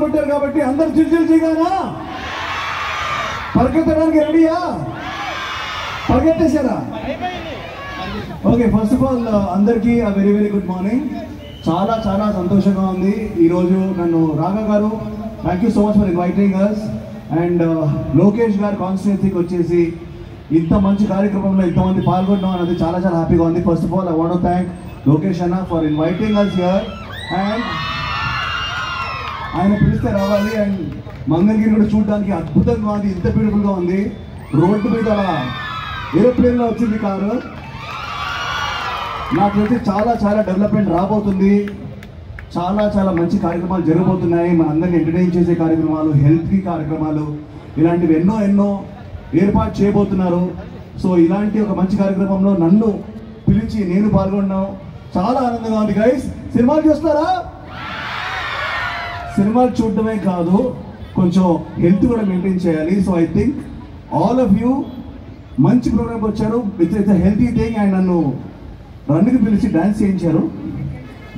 పెట్టారు కాబట్టి అందరు చిల్చిల్చిగానా పరిగెత్తడానికి రెడీయా? పరిగెత్తేశారా? ఓకే, ఫస్ట్ ఆఫ్ ఆల్ అందరికీ వెరీ వెరీ గుడ్ మార్నింగ్. చాలా చాలా సంతోషంగా ఉంది ఈరోజు నన్ను Raghav garu thank you so much for inviting us and Lokesh garu కాన్స్టిట్యున్సీకి వచ్చేసి ఇంత మంచి కార్యక్రమంలో ఇంతమంది పాల్గొనడం అనేది చాలా చాలా హ్యాపీగా ఉంది. First of all I want to thank Lokesh అన్న for inviting us here and ఆయన పిలిస్తే రావాలి. అండ్ మంగళగిరి కూడా చూడడానికి అద్భుతంగా ఉంది, ఇంత బ్యూటిఫుల్గా ఉంది. రోడ్డు మీద ఏరోప్లేన్లో వచ్చింది కారు. నాకు తెలిసి చాలా చాలా డెవలప్మెంట్ రాబోతుంది. చాలా చాలా మంచి కార్యక్రమాలు జరగబోతున్నాయి. మన అందరినీ ఎంటర్టైన్ చేసే కార్యక్రమాలు, హెల్త్కి కార్యక్రమాలు, ఇలాంటివి ఎన్నో ఎన్నో ఏర్పాటు చేయబోతున్నారు. సో ఇలాంటి ఒక మంచి కార్యక్రమంలో నన్ను పిలిచి నేను పాల్గొన్నాను. చాలా ఆనందంగా ఉంది గైస్. సినిమాలు చూస్తారా? సినిమాలు చూడటమే కాదు, కొంచెం హెల్త్ కూడా మెయింటైన్ చేయాలి. So I think all of you మంచి ప్రోగ్రామ్కి వచ్చారు. It's healthy thing. అండ్ నన్ను రన్కి పిలిచి డ్యాన్స్ చేయించారు.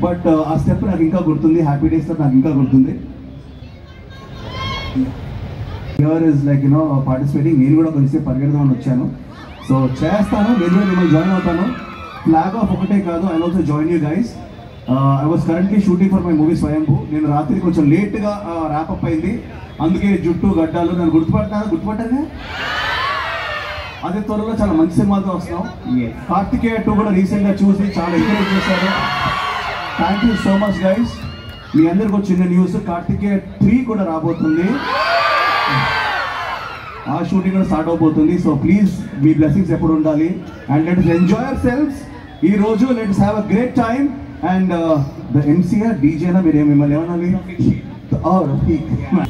బట్ ఆ స్టెప్ నాకు ఇంకా గుర్తుంది, హ్యాపీ డేస్ నాకు ఇంకా గుర్తుంది. Here is like you know participating. నేను కూడా కొంచెం పరిగెడదామని వచ్చాను. సో చేస్తాను, నేను కూడా మిమ్మల్ని జాయిన్ అవుతాను. ఫ్లాగ్ ఆఫ్ ఒకటే కాదు, I also join you guys. I was currently shooting for my movie స్వయంభూ. నేను రాత్రి కొంచెం లేట్గా ర్యాపప్ అయింది, అందుకే జుట్టు గడ్డాలు నన్ను గుర్తుపట్టానే. అదే త్వరలో చాలా మంచి సినిమాతో వస్తున్నాం. కార్తికేయ 2 కూడా రీసెంట్గా చూసి చాలా ఎంకరేజ్ చేశారు. Thank you so much guys. మీ అందరికి ఒక చిన్న న్యూస్, కార్తికేయ 3 కూడా రాబోతుంది. ఆ షూటింగ్ కూడా స్టార్ట్ అవబోతుంది. సో ప్లీజ్ మీ బ్లెస్సింగ్స్ ఎప్పుడు ఉండాలి. And let's enjoy ourselves. ఈ రోజు let's have a great time. And the MCR డీజేనా మీరు మిమ్మల్ని ఏమనాలి?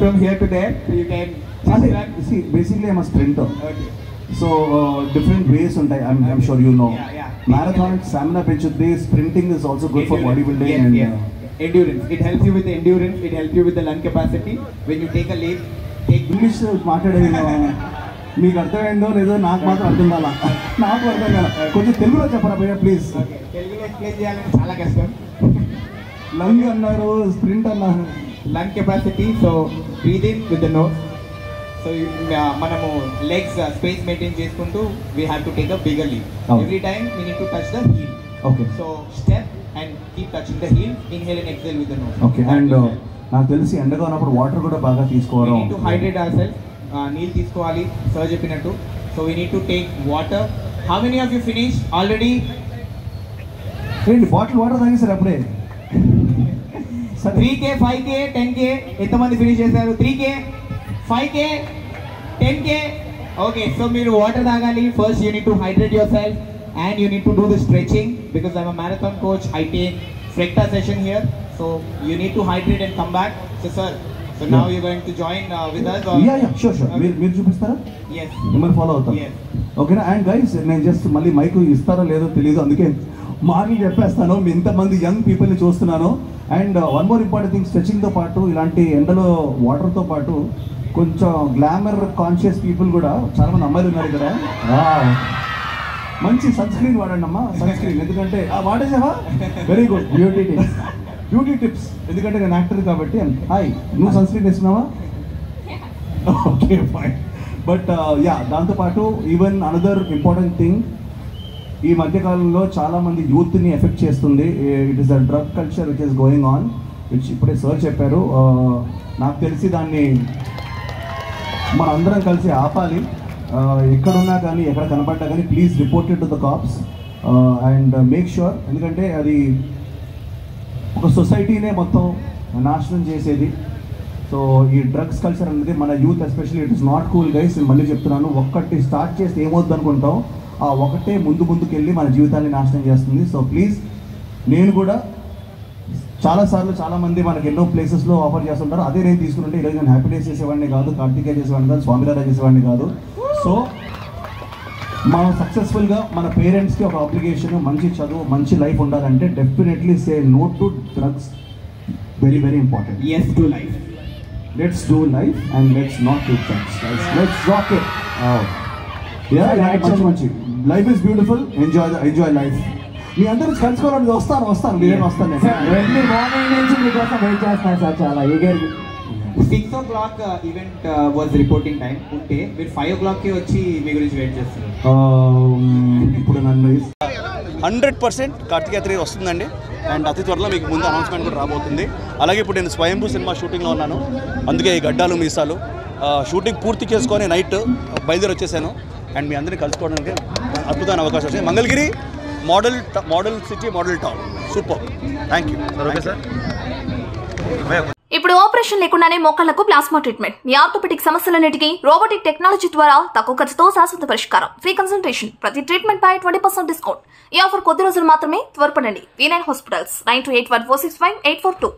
From here to there, you can see basically I'm a sprinter. Okay. So different ways ఉంటాయి. I'm sure you know. Marathon stamina పెంచుద్ది. Sprinting is also good for bodybuilding and endurance. It helps you with the endurance. It helps you with the lung capacity. When you take a leap, English మాట్లాడేది మీకు అర్థమైందో లేదో నాకు మాత్రం అర్థం కాల. నాకు అర్థం కాల. కొంచెం తెలుగులో చెప్పరా భయ్యా ప్లీజ్. తెలుగులో ఎక్స్ప్లెయిన్ చేయాలంటే చాలా కష్టం. లంగ్ అన్నారు, స్ప్రింట్ అన్నారు. Lung capacity. So breathe in with the nose. So మనము లెగ్స్ స్పేస్ మెయింటైన్ చేసుకుంటూ we have to take a bigger leap. Every time we need to touch the heel. Okay. So step and keep touching the heel. Inhale and exhale with the nose. Okay. And నాకు తెలిసి ఎండగా ఉన్నప్పుడు water కూడా బాగా తీసుకోవాలి. We need to hydrate our self. నీళ్ళు తీసుకోవాలి sir చెప్పినట్టు. So we need to take water. How many of you finish already? ఏంటి బాటిల్ వాటర్ తాగేసారు అప్పుడే? 3K, 5K, 10K ఎంతమంది ఫినిష్ చేశారు? 3K, 5K, 10K. Okay. So మీరు వాటర్ తాగాలి. First you need to hydrate yourself and you need to do the stretching because I'm a marathon coach. I take practice session here. So you need to hydrate and come back. So sir, so now you going to join with us or sure మీరు చూపిస్తారా? yes, మిమ్మల్ని follow అవుతాను. ఓకేనా? And guys నేను just మళ్ళీ mic ఇస్తారో లేదో తెలియదు, అందుకే మార్నింగ్ చెప్పేస్తాను. మీ ఇంతమంది యంగ్ పీపుల్ని చూస్తున్నాను. And one more important thing, స్ట్రెచింగ్తో పాటు ఇలాంటి ఎండలో వాటర్తో పాటు కొంచెం గ్లామర్ కాన్షియస్ పీపుల్ కూడా చాలామంది అమ్మాయిలు ఉన్నారు ఇక్కడ. మంచి సన్ స్క్రీన్ వాడండి అమ్మా, సన్ స్క్రీన్. ఎందుకంటే వాడేసావా? Very good. Beauty tips. ఎందుకంటే నేను యాక్టర్ కాబట్టి. హాయ్, నువ్వు సన్ స్క్రీన్ వేస్తున్నావా? Okay fine. బట్ దాంతోపాటు ఈవెన్ అనదర్ ఇంపార్టెంట్ థింగ్, ఈ మధ్యకాలంలో చాలామంది యూత్ని ఎఫెక్ట్ చేస్తుంది. It is the drug culture which is going on, which ఇప్పుడే సార్ చెప్పారు. నాకు తెలిసి దాన్ని మనందరం కలిసి ఆపాలి. ఎక్కడున్నా కానీ ఎక్కడ కనపడ్డా కానీ please report it to the carbs and make sure. ఎందుకంటే అది ఒక సొసైటీనే మొత్తం నాశనం చేసేది. సో ఈ డ్రగ్స్ కల్చర్ అనేది మన youth especially it is not cool guys. నేను మళ్ళీ చెప్తున్నాను, ఒక్కటి స్టార్ట్ చేస్తే ఏమవుద్దు అనుకుంటాం, ఆ ఒకటే ముందుకెళ్ళి మన జీవితాన్ని నాశనం చేస్తుంది. సో ప్లీజ్, నేను కూడా చాలాసార్లు చాలామంది మనకి ఎన్నో ప్లేసెస్లో ఆఫర్ చేస్తుంటారు. అదే నేను తీసుకుంటే ఈరోజు నేను హ్యాపీ డేస్ చేసేవాడిని కాదు, కార్తికేయ చేసేవాడిని కాదు, స్వామిరాజా చేసేవాడిని కాదు. సో మనం సక్సెస్ఫుల్గా మన పేరెంట్స్కి ఒక అప్లికేషన్, మంచి చదువు, మంచి లైఫ్ ఉండాలంటే definitely say no to drugs. Very very important. yes to life. Let's do life and let's not do drugs. Let's rock it. మంచి life is beautiful. Enjoy life. మీ అందరూ కలుసుకోవాలని వస్తాను. నేను వస్తాను. ఎర్లీ మార్నింగ్ నుంచి మీకోసం వెయిట్ చేస్తాను సార్, చాలా ఈగర్గా. 6 o'clock event was reporting time ఉంటే మీరు 5 o'clockకి వచ్చి మీ గురించి వెయిట్ చేస్తున్నారు. ఇప్పుడు నన్ను 100% కార్తికేయ 3 వస్తుందండి. అండ్ అతి త్వరలో మీకు ముందు అనౌన్స్మెంట్ కూడా రాబోతుంది. అలాగే ఇప్పుడు నేను స్వయంభూ సినిమా షూటింగ్లో ఉన్నాను, అందుకే ఈ గడ్డాలు మీసాలు. షూటింగ్ పూర్తి చేసుకొని నైట్ బయలుదేరి వచ్చేసాను. అండ్ మీ అందరినీ కలుసుకోవడానికి అద్భుతమైన అవకాశం వచ్చింది. Mangalagiri model city, model town, super. Thank you sir. Okay sir. ఇప్పుడు ఆపరేషన్ లేకుండానే మోకాళ్లకు ప్లాస్మా ట్రీట్మెంట్. మీ ఆర్థోపెడిక్ సమస్యలన్నిటికీ రోబోటిక్ టెక్నాలజీ ద్వారా తక్కువ ఖర్చుతో శాశ్వత పరిష్కారం. ఫ్రీ కన్సల్టేషన్, ప్రతి ట్రీట్మెంట్ పై 20% డిస్కౌంట్. ఈ ఆఫర్ కొద్ది రోజులు మాత్రమే. త్వరపడండి. V9 hospitals 9281465842.